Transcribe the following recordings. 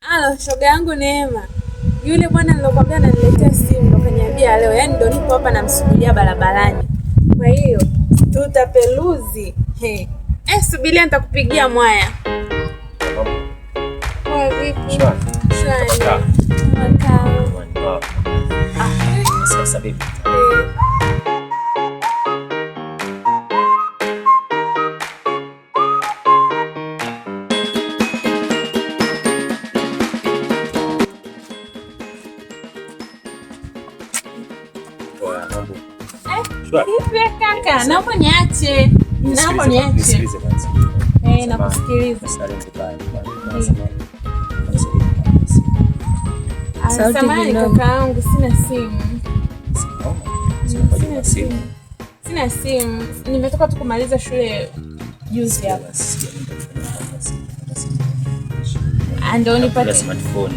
Halo, shoga yangu Neema. Yule bwana nilokuambia ananiletea simu ndo kaniambia leo. Yaani ndo nipo hapa namsubiria barabarani. Kwa hiyo tutapeluzi. Subiria nitakupigia mwaya. Kwa vipi? Shwari. Makao. Sasa bibi. Hivi kaka, naomba niache. Naomba niache. Nakusikiliza. Samahani kaka yangu, sina simu. Sina simu. Nimetoka tu kumaliza shule juzi hapa. Ndio nipatie smartphone.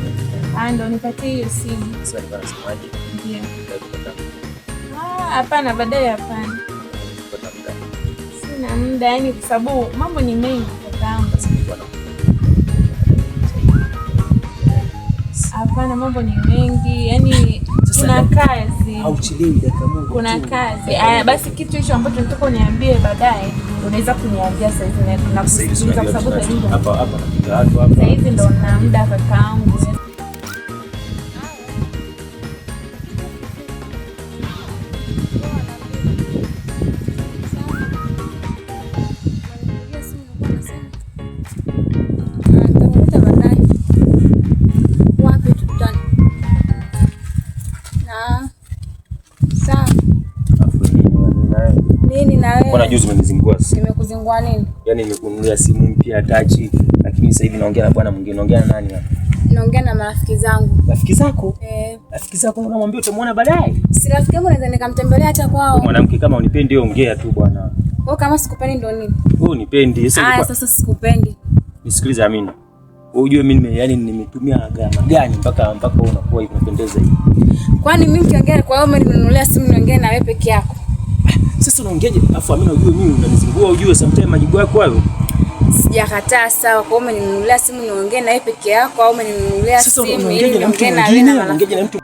Ndio nipatie hiyo simu. Sasa ninasemaje? Ndio. Hapana, baadaye hapana. Sina muda, yani kwa sababu mambo ni mengi kakaangu. Hapana, mambo ni mengi, yani kuna kazi. Hauchelewi dakika moja. Kuna kazi. Basi kitu hicho ambacho nataka uniambie baadaye, unaweza kuniambia sasa hivi na kusikiliza kwa sababu hapa napiga watu hapa. Sasa hivi ndo na muda kakaangu. Mbona juzi umenizingua? Nimekuzingua nini? Yaani nimekununulia simu mpya touch, lakini sasa hivi naongea na bwana mwingine. Naongea na nani hapa? Naongea na marafiki zangu. Rafiki zako? Rafiki zako unamwambia utamuona baadaye? Si rafiki yangu naweza nikamtembelea hata kwao. Mwanamke kama unipendi wewe ongea tu bwana. Wewe kama sikupendi ndo nini? Wewe unipendi. Sasa sikupendi. Nisikilize Amina. Wewe unajua mimi yani nimetumia gharama gani mpaka unakuwa hivi unapendeza hivi. Kwani mimi nikiongea kwa wewe umeninunulia simu niongee na wewe peke yako? Sasa unaongeaje? Afu Amina unajua mimi unanizingua ujue sometimes majibu yako hayo. Sijakataa sawa, kwa umeninunulia simu niongee na wewe peke yako au umeninunulia simu ili niongee na wewe na mtu